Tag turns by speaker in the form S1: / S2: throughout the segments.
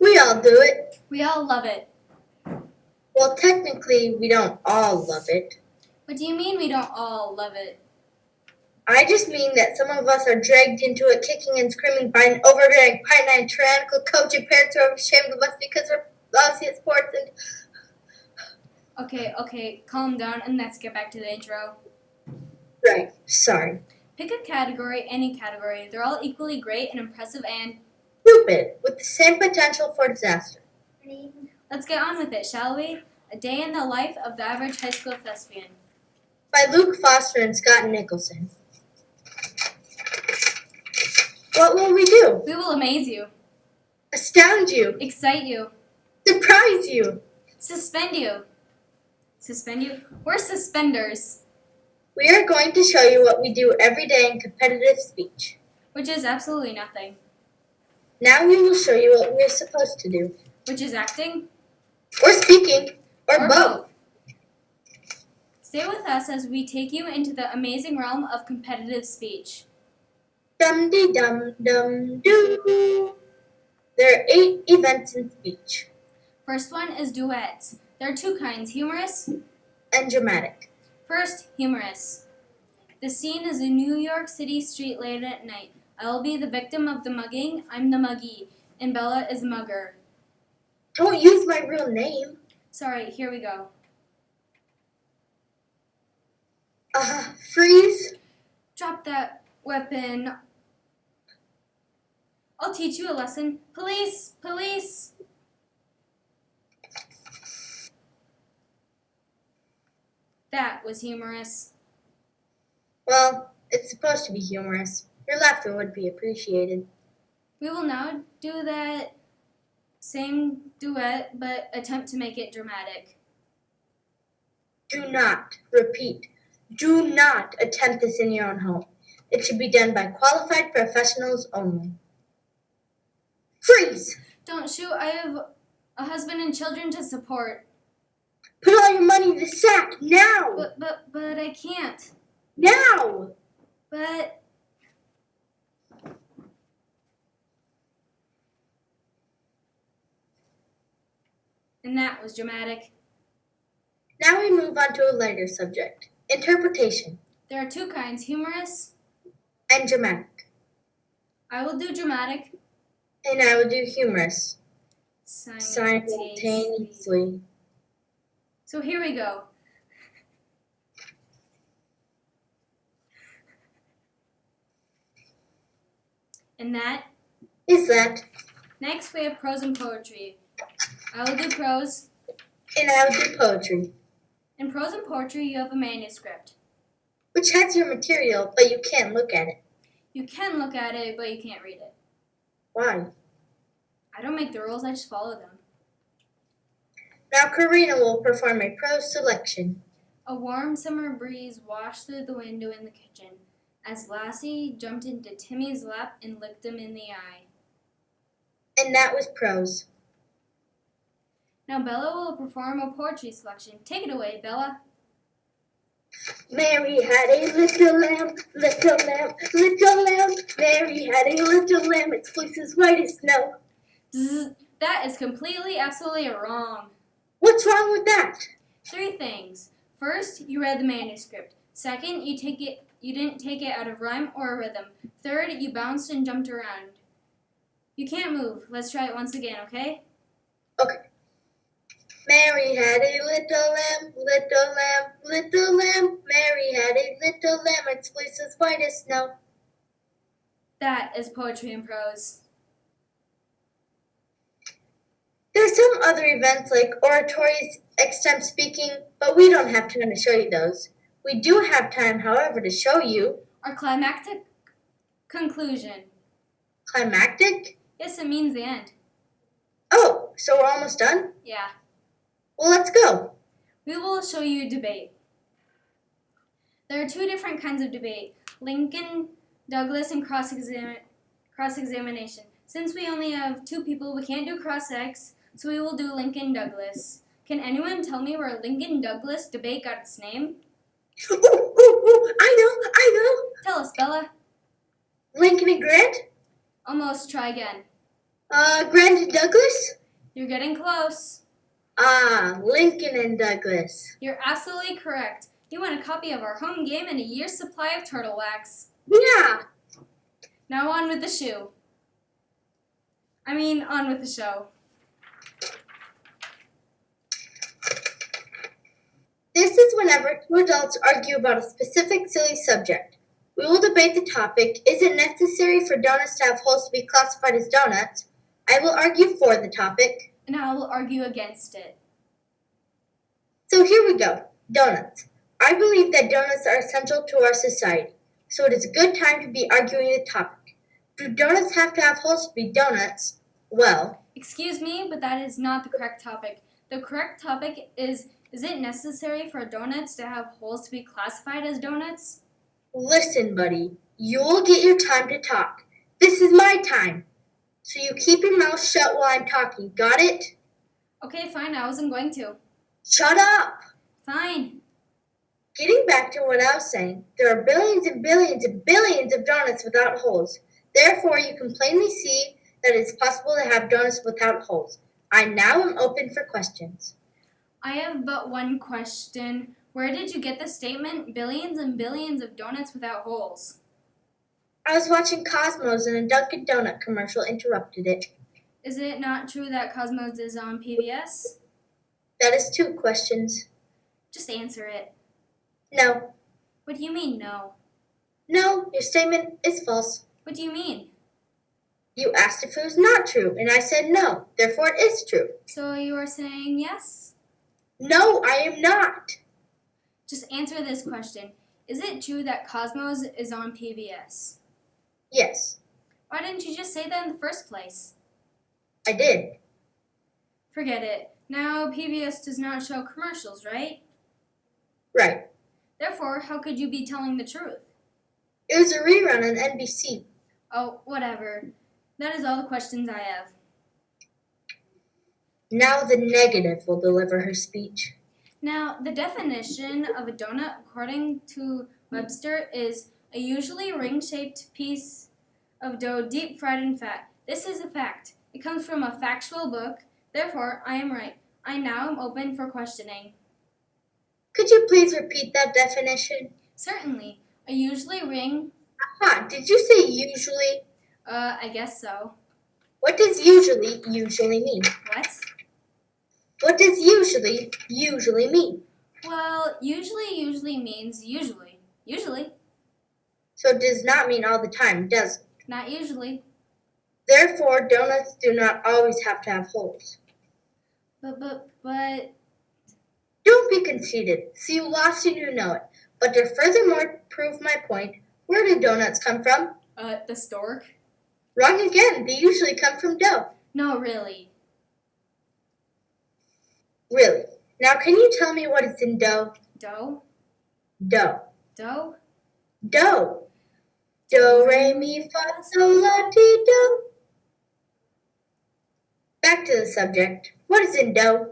S1: We all do it.
S2: We all love it.
S1: Well, technically, we don't all love it.
S2: What do you mean we don't all love it?
S1: I just mean that some of us are dragged into it kicking and screaming by an overbearing, pine-eyed, tyrannical coach, and parents who are ashamed of us because we're lousy at sports and...
S2: Okay, calm down and let's get back to the intro.
S1: Right, sorry.
S2: Pick a category, any category. They're all equally great and impressive and...
S1: stupid, with the same potential for disaster.
S2: Let's get on with it, shall we? A Day in the Life of the Average High School Thespian.
S1: By Luke Foster and Scott Nicholson. What will we do?
S2: We will amaze you.
S1: Astound you.
S2: Excite you.
S1: Surprise you.
S2: Suspend you. Suspend you? We're suspenders.
S1: We are going to show you what we do every day in competitive speech.
S2: Which is absolutely nothing.
S1: Now we will show you what we're supposed to do.
S2: Which is acting?
S1: Or speaking. Or both.
S2: Stay with us as we take you into the amazing realm of competitive speech.
S1: Dum-dee-dum-dum-doo. There are 8 events in speech.
S2: First one is duets. There are 2 kinds, humorous
S1: and dramatic.
S2: First, humorous. The scene is a New York City street late at night. I will be the victim of the mugging. I'm the muggy, and Bella is the mugger.
S1: Don't use my real name.
S2: Sorry, here we go.
S1: Freeze.
S2: Drop that weapon. I'll teach you a lesson. Police! Police! That was humorous.
S1: Well, it's supposed to be humorous. Your laughter would be appreciated.
S2: We will now do that same duet, but attempt to make it dramatic.
S1: Do not, repeat, do not attempt this in your own home. It should be done by qualified professionals only. Freeze!
S2: Don't shoot. I have a husband and children to support.
S1: Put all your money in the sack, now!
S2: But I can't.
S1: Now!
S2: But... And that was dramatic.
S1: Now we move on to a lighter subject, interpretation.
S2: There are 2 kinds, humorous
S1: and dramatic.
S2: I will do dramatic.
S1: And I will do humorous.
S2: Simultaneously. So here we go. And that
S1: is that.
S2: Next we have prose and poetry. I will do prose.
S1: And I will do poetry.
S2: In prose and poetry, you have a manuscript.
S1: Which has your material, but you can't look at it.
S2: You can look at it, but you can't read it.
S1: Why?
S2: I don't make the rules, I just follow them.
S1: Now Karina will perform a prose selection.
S2: A warm summer breeze washed through the window in the kitchen as Lassie jumped into Timmy's lap and licked him in the eye.
S1: And that was prose.
S2: Now Bella will perform a poetry selection. Take it away, Bella.
S1: Mary had a little lamb, little lamb, little lamb. Mary had a little lamb, its fleece is white as snow.
S2: Zzz, that is completely, absolutely wrong.
S1: What's wrong with that?
S2: 3 things. First, you read the manuscript. Second, you didn't take it out of rhyme or rhythm. Third, you bounced and jumped around. You can't move. Let's try it once again, okay?
S1: Okay. Mary had a little lamb, little lamb, little lamb. Mary had a little lamb, its fleece is white as snow.
S2: That is poetry and prose.
S1: There are some other events like oratories, extemp speaking, but we don't have time to show you those. We do have time, however, to show you
S2: our climactic conclusion.
S1: Climactic?
S2: Yes, it means the end.
S1: Oh, so we're almost done?
S2: Yeah.
S1: Well, let's go.
S2: We will show you debate. There are 2 different kinds of debate, Lincoln, Douglas, and cross-examination. Since we only have 2 people, we can't do cross-ex, so we will do Lincoln Douglas. Can anyone tell me where Lincoln Douglas debate got its name?
S1: I know.
S2: Tell us, Bella.
S1: Lincoln and Grant?
S2: Almost. Try again.
S1: Grant and Douglas?
S2: You're getting close.
S1: Ah, Lincoln and Douglas.
S2: You're absolutely correct. You want a copy of our home game and a year's supply of turtle wax.
S1: Yeah.
S2: Now on with the shoe. On with the show.
S1: This is whenever two adults argue about a specific silly subject. We will debate the topic, is it necessary for donuts to have holes to be classified as donuts? I will argue for the topic.
S2: And I will argue against it.
S1: So here we go. Donuts. I believe that donuts are essential to our society, so it is a good time to be arguing the topic. Do donuts have to have holes to be donuts? Well,
S2: excuse me, but that is not the correct topic. The correct topic is it necessary for donuts to have holes to be classified as donuts?
S1: listen, buddy. You'll get your time to talk. This is my time. So you keep your mouth shut while I'm talking. Got it?
S2: Okay, fine. I wasn't going to.
S1: Shut up!
S2: Fine.
S1: Getting back to what I was saying, there are billions and billions and billions of donuts without holes. Therefore, you can plainly see that it's possible to have donuts without holes. I now am open for questions.
S2: I have but one question. Where did you get the statement, billions and billions of donuts without holes?
S1: I was watching Cosmos and a Dunkin' Donut commercial interrupted it.
S2: Is it not true that Cosmos is on PBS?
S1: That is two questions.
S2: Just answer it.
S1: No.
S2: What do you mean, no?
S1: No, your statement is false.
S2: What do you mean?
S1: You asked if it was not true, and I said no. Therefore, it is true.
S2: So you are saying yes?
S1: No, I am not.
S2: Just answer this question. Is it true that Cosmos is on PBS?
S1: Yes,
S2: Why didn't you just say that in the first place?
S1: I did.
S2: Forget it. Now PBS does not show commercials, right?
S1: Right.
S2: Therefore, how could you be telling the truth?
S1: It was a rerun on NBC.
S2: Oh, whatever. That is all the questions I have.
S1: Now the negative will deliver her speech.
S2: Now, the definition of a donut, according to Webster, is a usually ring-shaped piece of dough deep fried in fat. This is a fact. It comes from a factual book. Therefore, I am right. I now am open for questioning.
S1: Could you please repeat that definition?
S2: Certainly. A usually ring...
S1: Aha, did you say usually?
S2: I guess so.
S1: What does usually mean?
S2: What?
S1: What does usually mean?
S2: Well, usually means usually. Usually.
S1: So it does not mean all the time, does it?
S2: Not usually.
S1: Therefore, donuts do not always have to have holes.
S2: But...
S1: Don't be conceited. See, you lost and you know it. But to furthermore prove my point, where do donuts come from?
S2: The stork?
S1: Wrong again. They usually come from dough.
S2: No, really.
S1: Really. Now, can you tell me what is in dough?
S2: Dough?
S1: Dough.
S2: Dough?
S1: Dough. Do, re, mi, fa, sol, la, ti, do. Back to the subject. What is in dough?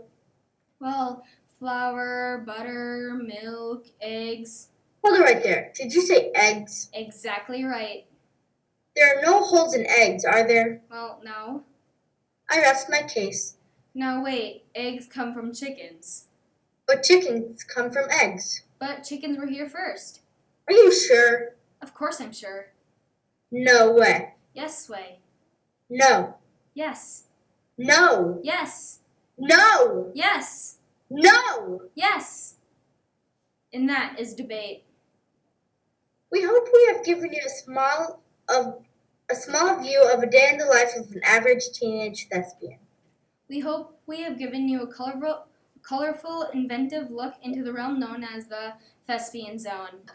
S2: Well, flour, butter, milk, eggs.
S1: Hold it right there. Did you say eggs?
S2: Exactly right.
S1: There are no holes in eggs, are there?
S2: Well, no.
S1: I rest my case.
S2: Now wait, eggs come from chickens.
S1: But chickens come from eggs.
S2: But chickens were here first.
S1: Are you sure?
S2: Of course I'm sure.
S1: No way.
S2: Yes, Sway.
S1: No.
S2: Yes.
S1: No.
S2: Yes.
S1: No.
S2: Yes.
S1: No.
S2: Yes. And that is debate.
S1: We hope we have given you a small view of a day in the life of an average teenage thespian.
S2: We hope we have given you a colorful, inventive look into the realm known as the Thespian Zone.